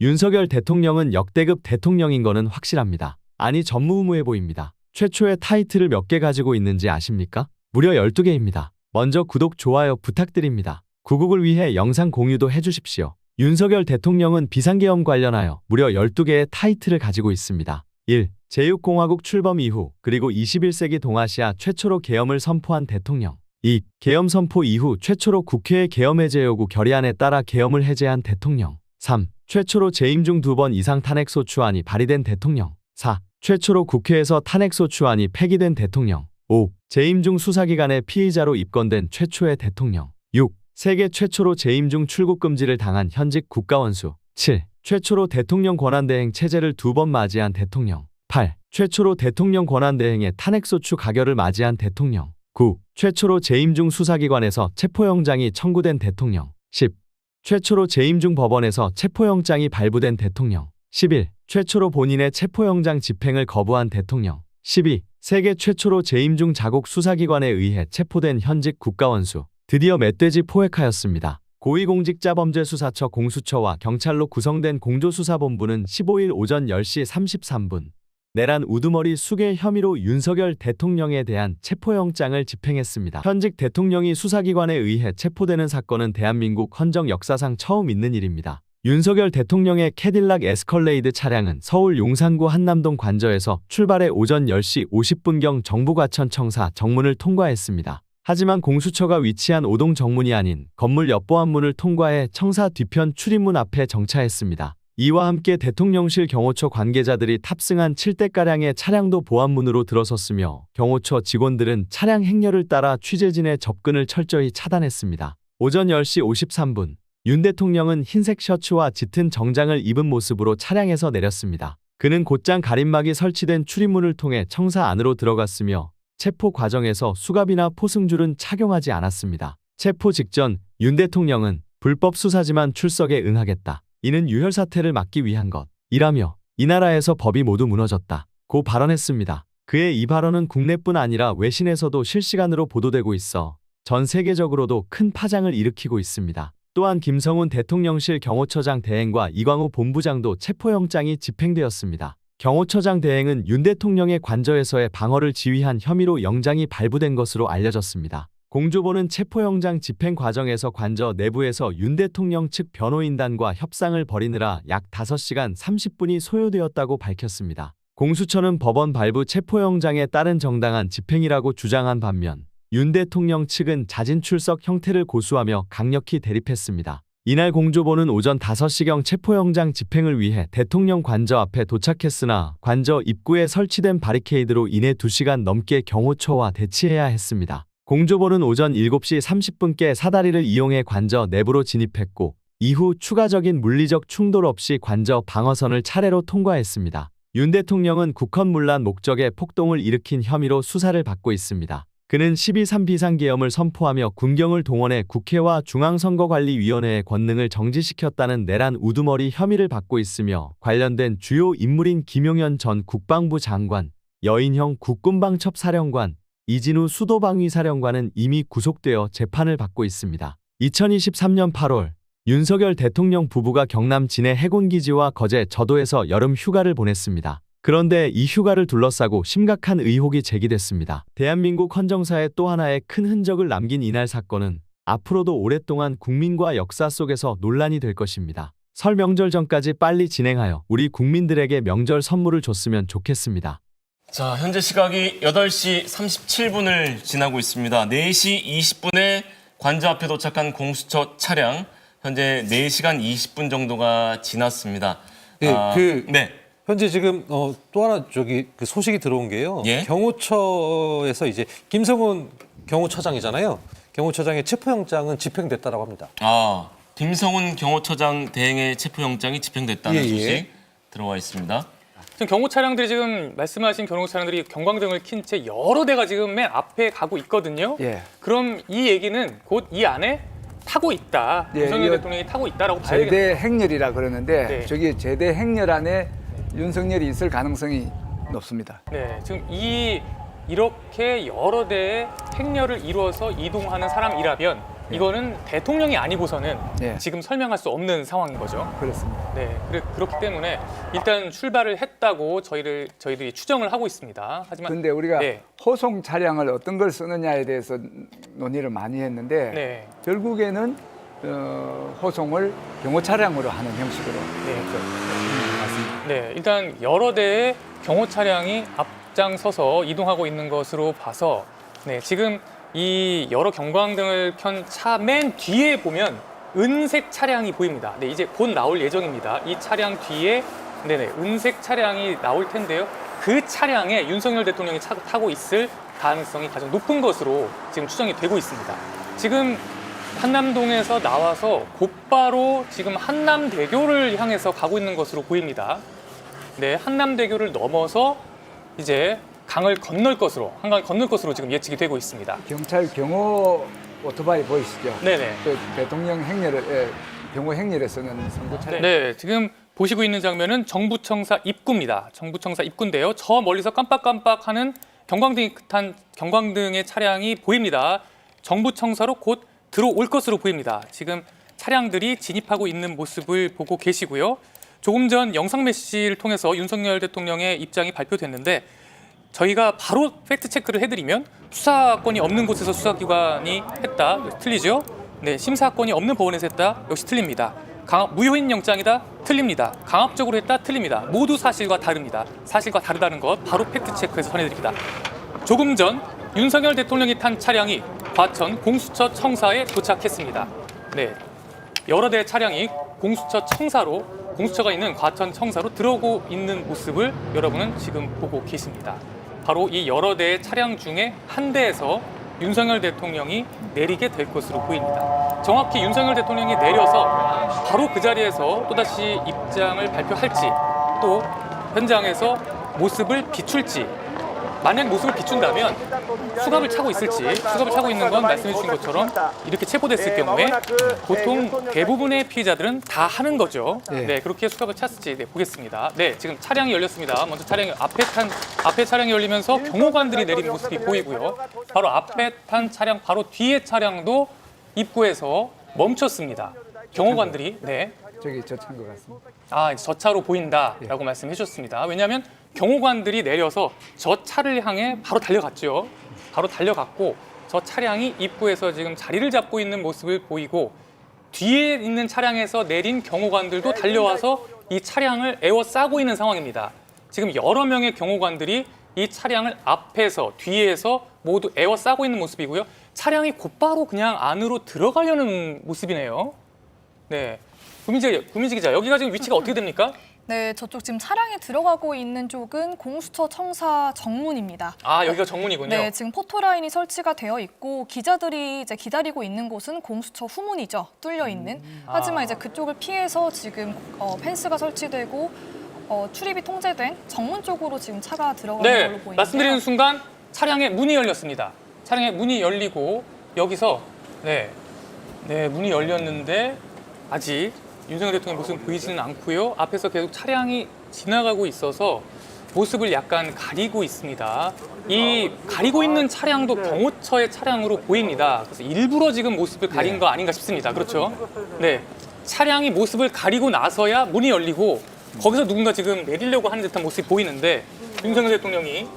윤석열 대통령은 역대급 대통령인 거는 확실합니다. 아니 전무후무해 보입니다. 최초의 타이틀을 몇 개 가지고 있는지 아십니까? 무려 12개입니다. 먼저 구독, 좋아요 부탁드립니다. 구국을 위해 영상 공유도 해주십시오. 윤석열 대통령은 비상계엄 관련하여 무려 12개의 타이틀을 가지고 있습니다. 1. 제6공화국 출범 이후 그리고 21세기 동아시아 최초로 계엄을 선포한 대통령. 2. 계엄 선포 이후 최초로 국회의 계엄 해제 요구 결의안에 따라 계엄을 해제한 대통령. 3. 최초로 재임 중 2번 이상 탄핵소추안이 발의된 대통령. 4. 최초로 국회에서 탄핵소추안이 폐기된 대통령. 5. 재임 중 수사기관의 피의자로 입건된 최초의 대통령. 6. 세계 최초로 재임 중 출국 금지를 당한 현직 국가원수. 7. 최초로 대통령 권한대행 체제를 2번 맞이한 대통령. 8. 최초로 대통령 권한대행의 탄핵소추 가결을 맞이한 대통령. 9. 최초로 재임 중 수사기관에서 체포영장이 청구된 대통령. 10. 최초로 재임 중 법원에서 체포영장이 발부된 대통령. 11. 최초로 본인의 체포영장 집행을 거부한 대통령. 12. 세계 최초로 재임 중 자국 수사기관에 의해 체포된 현직 국가원수. 드디어 멧돼지 포획하였습니다. 고위공직자범죄수사처 공수처와 경찰로 구성된 공조수사본부는 15일 오전 10시 33분 내란 우두머리 수괴 혐의로 윤석열 대통령에 대한 체포영장을 집행했습니다. 현직 대통령이 수사기관에 의해 체포되는 사건은 대한민국 헌정 역사상 처음 있는 일입니다. 윤석열 대통령의 캐딜락 에스컬레이드 차량은 서울 용산구 한남동 관저에서 출발해 오전 10시 50분경 정부과천 청사 정문을 통과했습니다. 하지만 공수처가 위치한 5동 정문이 아닌 건물 옆 보안문을 통과해 청사 뒤편 출입문 앞에 정차했습니다. 이와 함께 대통령실 경호처 관계자들이 탑승한 7대가량의 차량도 보안문으로 들어섰으며 경호처 직원들은 차량 행렬을 따라 취재진의 접근을 철저히 차단했습니다. 오전 10시 53분 윤 대통령은 흰색 셔츠와 짙은 정장을 입은 모습으로 차량에서 내렸습니다. 그는 곧장 가림막이 설치된 출입문을 통해 청사 안으로 들어갔으며 체포 과정에서 수갑이나 포승줄은 착용하지 않았습니다. 체포 직전 윤 대통령은 불법 수사지만 출석에 응하겠다. 이는 유혈 사태를 막기 위한 것이라며 이 나라에서 법이 모두 무너졌다 고 발언했습니다. 그의 이 발언은 국내뿐 아니라 외신에서도 실시간으로 보도되고 있어 전 세계적으로도 큰 파장을 일으키고 있습니다. 또한 김성훈 대통령실 경호처장 대행과 이광우 본부장도 체포영장이 집행되었습니다. 경호처장 대행은 윤 대통령의 관저에서의 방어를 지휘한 혐의로 영장이 발부된 것으로 알려졌습니다. 공조보는 체포영장 집행 과정에서 관저 내부에서 윤 대통령 측 변호인단과 협상을 벌이느라 약 5시간 30분이 소요되었다고 밝혔습니다. 공수처는 법원 발부 체포영장에 따른 정당한 집행이라고 주장한 반면 윤 대통령 측은 자진 출석 형태를 고수하며 강력히 대립했습니다. 이날 공조보는 오전 5시경 체포영장 집행을 위해 대통령 관저 앞에 도착했으나 관저 입구에 설치된 바리케이드로 인해 2시간 넘게 경호처와 대치해야 했습니다. 공조보는 오전 7시 30분께 사다리를 이용해 관저 내부로 진입했고 이후 추가적인 물리적 충돌 없이 관저 방어선을 차례로 통과했습니다. 윤 대통령은 국헌문란 목적의 폭동을 일으킨 혐의로 수사를 받고 있습니다. 그는 12.3 비상계엄을 선포하며 군경을 동원해 국회와 중앙선거관리위원회의 권능을 정지시켰다는 내란 우두머리 혐의를 받고 있으며 관련된 주요 인물인 김용현 전 국방부 장관, 여인형 국군방첩사령관, 이진우 수도방위사령관은 이미 구속되어 재판을 받고 있습니다. 2023년 8월 윤석열 대통령 부부가 경남 진해 해군기지와 거제 저도에서 여름 휴가를 보냈습니다. 그런데 이 휴가를 둘러싸고 심각한 의혹이 제기됐습니다. 대한민국 헌정사에 또 하나의 큰 흔적을 남긴 이날 사건은 앞으로도 오랫동안 국민과 역사 속에서 논란이 될 것입니다. 설 명절 전까지 빨리 진행하여 우리 국민들에게 명절 선물을 줬으면 좋겠습니다. 자, 현재 시각이 8시 37분을 지나고 있습니다. 4시 20분에 관저 앞에 도착한 공수처 차량, 현재 4시간 20분 정도가 지났습니다. 네, 현재 지금 또 하나 그 소식이 들어온 게요. 예? 경호처에서 이제 김성훈 경호처장이잖아요. 경호처장의 체포영장은 집행됐다라고 합니다. 김성훈 경호처장 대행의 체포영장이 집행됐다는 소식 들어와 있습니다. 지금 경호 차량들이 지금 말씀하신 경호 차량들이 경광등을 킨 채 여러 대가 지금 맨 앞에 가고 있거든요. 그럼 이 얘기는 곧 이 안에 타고 있다. 윤석열 대통령이 타고 있다라고 봐야 되겠네요. 제대 행렬이라 그러는데 저기 제대 행렬 안에 윤석열이 있을 가능성이 높습니다. 네, 지금 이렇게 여러 대의 행렬을 이루어서 이동하는 사람이라면 이거는 대통령이 아니고서는 예. 지금 설명할 수 없는 상황인 거죠. 그렇습니다. 네, 그렇기 때문에 일단 출발을 했다고 저희들이 추정을 하고 있습니다. 하지만 그런데 우리가 네. 호송 차량을 어떤 걸 쓰느냐에 대해서 논의를 많이 했는데 네. 결국에는 호송을 경호 차량으로 하는 형식으로 네. 맞습니다. 네, 일단 여러 대의 경호 차량이 앞장서서 이동하고 있는 것으로 봐서 네, 지금 이 여러 경광등을 켠 차 맨 뒤에 보면 은색 차량이 보입니다. 네, 이제 곧 나올 예정입니다. 이 차량 뒤에 네네, 은색 차량이 나올 텐데요. 그 차량에 윤석열 대통령이 타고 있을 가능성이 가장 높은 것으로 지금 추정이 되고 있습니다. 지금 한남동에서 나와서 곧바로 지금 한남대교를 향해서 가고 있는 것으로 보입니다. 네, 한남대교를 넘어서 이제 강을 건널 것으로, 한강을 건널 것으로 지금 예측이 되고 있습니다. 경찰 경호 오토바이 보이시죠? 네네. 그 대통령 행렬에 경호 행렬에 쓰는 선거 차량. 네, 지금 보시고 있는 장면은 정부청사 입구입니다. 정부청사 입구인데요. 저 멀리서 깜빡깜빡하는 경광등의 차량이 보입니다. 정부청사로 곧 들어올 것으로 보입니다. 지금 차량들이 진입하고 있는 모습을 보고 계시고요. 조금 전 영상 메시지를 통해서 윤석열 대통령의 입장이 발표됐는데 저희가 바로 팩트 체크를 해드리면 수사권이 없는 곳에서 수사기관이 했다. 틀리죠? 네, 심사권이 없는 법원에서 했다. 역시 틀립니다. 무효인 영장이다. 틀립니다. 강압적으로 했다. 틀립니다. 모두 사실과 다릅니다. 사실과 다르다는 것 바로 팩트 체크해서 전해드립니다. 조금 전 윤석열 대통령이 탄 차량이 과천 공수처 청사에 도착했습니다. 네, 여러 대의 차량이 공수처 청사로 공수처가 있는 과천 청사로 들어오고 있는 모습을 여러분은 지금 보고 계십니다. 바로 이 여러 대의 차량 중에 한 대에서 윤석열 대통령이 내리게 될 것으로 보입니다. 정확히 윤석열 대통령이 내려서 바로 그 자리에서 또다시 입장을 발표할지 또 현장에서 모습을 비출지 만약 모습을 비춘다면 수갑을 차고 있을지 수갑을 차고 있는 건 말씀해 주신 것처럼 이렇게 체포됐을 경우에 보통 대부분의 피해자들은 다 하는 거죠. 네, 그렇게 수갑을 찼을지 보겠습니다. 네, 지금 차량이 열렸습니다. 먼저 차량이 앞에 차량이 열리면서 경호관들이 내리는 모습이 보이고요. 바로 앞에 탄 차량 바로 뒤에 차량도 입구에서 멈췄습니다. 경호관들이 저기 저 차인 것 같습니다. 저 차로 보인다라고 말씀해 주셨습니다. 왜냐하면 경호관들이 내려서 저 차를 향해 바로 달려갔죠. 바로 달려갔고 저 차량이 입구에서 지금 자리를 잡고 있는 모습을 보이고 뒤에 있는 차량에서 내린 경호관들도 달려와서 이 차량을 에워싸고 있는 상황입니다. 지금 여러 명의 경호관들이 이 차량을 앞에서 뒤에서 모두 에워싸고 있는 모습이고요. 차량이 곧바로 그냥 안으로 들어가려는 모습이네요. 네, 구민지 기자, 여기가 지금 위치가 어떻게 됩니까? 네, 저쪽 지금 차량이 들어가고 있는 쪽은 공수처 청사 정문입니다. 여기가 정문이군요. 네, 지금 포토라인이 설치가 되어 있고 기자들이 이제 기다리고 있는 곳은 공수처 후문이죠. 뚫려 있는. 하지만 이제 그쪽을 피해서 지금 펜스가 설치되고 출입이 통제된 정문 쪽으로 지금 차가 들어가는 걸로 보이는데요. 말씀드리는 순간 차량의 문이 열렸습니다. 차량의 문이 열리고 여기서 문이 열렸는데 아직 윤석열 대통령 모습은 보이지는 않고요. 앞에서 계속 차량이 지나가고 있어서 모습을 약간 가리고 있습니다. 이 가리고 있는 차량도 경호처의 차량으로 보입니다. 그래서 일부러 지금 모습을 가린 거 아닌가 싶습니다. 그렇죠? 네, 차량이 모습을 가리고 나서야 문이 열리고 거기서 누군가 지금 내리려고 하는 듯한 모습이 보이는데 윤석열 대통령이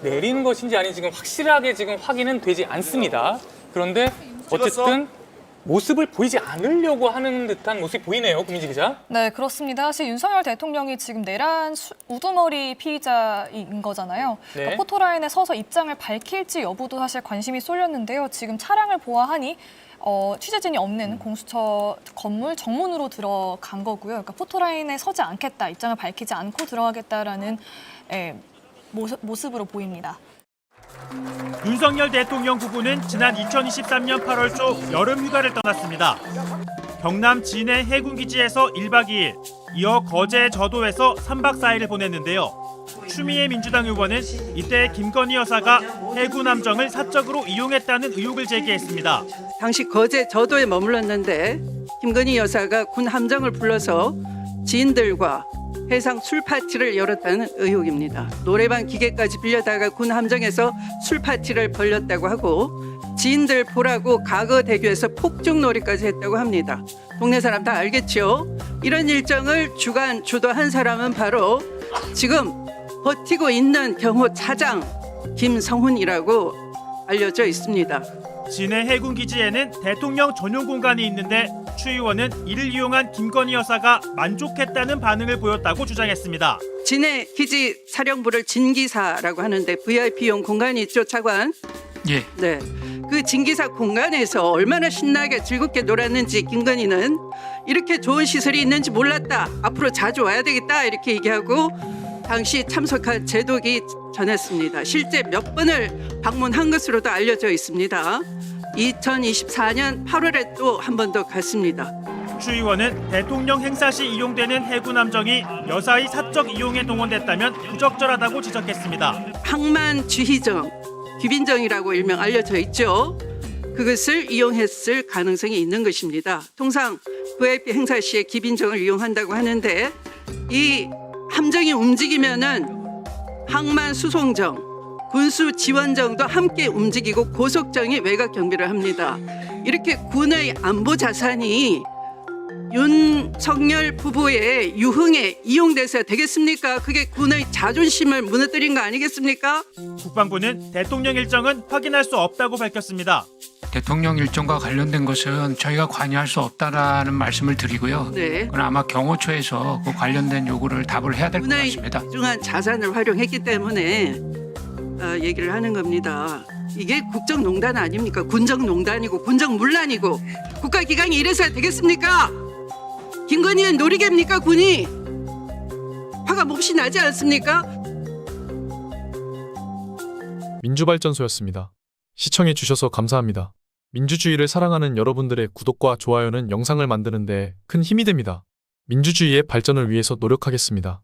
내리는 것인지 아닌지 지금 확실하게 지금 확인은 되지 않습니다. 그런데 어쨌든 모습을 보이지 않으려고 하는 듯한 모습이 보이네요, 구민지 기자. 네, 그렇습니다. 사실 윤석열 대통령이 지금 내란 우두머리 피의자인 거잖아요. 네. 그러니까 포토라인에 서서 입장을 밝힐지 여부도 사실 관심이 쏠렸는데요. 지금 차량을 보아하니 취재진이 없는 공수처 건물 정문으로 들어간 거고요. 그러니까 포토라인에 서지 않겠다, 입장을 밝히지 않고 들어가겠다라는 모습으로 보입니다. 윤석열 대통령 부부는 지난 2023년 8월 초 여름 휴가를 떠났습니다. 경남 진해 해군기지에서 1박 2일, 이어 거제 저도에서 3박 4일을 보냈는데요. 추미애 민주당 의원은 이때 김건희 여사가 해군 함정을 사적으로 이용했다는 의혹을 제기했습니다. 당시 거제 저도에 머물렀는데 김건희 여사가 군 함정을 불러서 지인들과 해상 술 파티를 열었다는 의혹입니다. 노래방 기계까지 빌려다가 군 함정에서 술 파티를 벌였다고 하고 지인들 보라고 가거대교에서 폭죽놀이까지 했다고 합니다. 동네 사람 다 알겠죠? 이런 일정을 주도한 사람은 바로 지금 버티고 있는 경호 차장 김성훈이라고 알려져 있습니다. 진해 해군기지에는 대통령 전용 공간이 있는데 추 의원은 이를 이용한 김건희 여사가 만족했다는 반응을 보였다고 주장했습니다. 진해 기지 사령부를 진기사라고 하는데 VIP용 공간이 있죠, 차관? 예. 네. 그 진기사 공간에서 얼마나 신나게 즐겁게 놀았는지 김건희는 이렇게 좋은 시설이 있는지 몰랐다. 앞으로 자주 와야 되겠다. 이렇게 얘기하고 당시 참석한 제독이 전했습니다. 실제 몇 번을 방문한 것으로도 알려져 있습니다. 2024년 8월에 또 한 번 더 갔습니다. 추 의원은 대통령 행사 시 이용되는 해군 함정이 여사의 사적 이용에 동원됐다면 부적절하다고 지적했습니다. 항만 주희정, 귀빈정이라고 일명 알려져 있죠. 그것을 이용했을 가능성이 있는 것입니다. 통상 VIP 행사 시에 귀빈정을 이용한다고 하는데 이 함정이 움직이면은 항만 수송정, 군수 지원정도 함께 움직이고 고속정이 외곽 경비를 합니다. 이렇게 군의 안보 자산이 윤석열 부부의 유흥에 이용돼서 되겠습니까? 그게 군의 자존심을 무너뜨린 거 아니겠습니까? 국방부는 대통령 일정은 확인할 수 없다고 밝혔습니다. 대통령 일정과 관련된 것은 저희가 관여할 수 없다라는 말씀을 드리고요. 네. 그건 아마 경호처에서 그 관련된 요구를 답을 해야 될 것 군의 같습니다. 중요한 자산을 활용했기 때문에 얘기를 하는 겁니다. 이게 국정농단 아닙니까? 군정농단이고 군정문란이고 국가기강이 이래서야 되겠습니까? 김건희는 놀이개입니까? 군이? 화가 몹시 나지 않습니까? 민주발전소였습니다. 시청해주셔서 감사합니다. 민주주의를 사랑하는 여러분들의 구독과 좋아요는 영상을 만드는 데 큰 힘이 됩니다. 민주주의의 발전을 위해서 노력하겠습니다.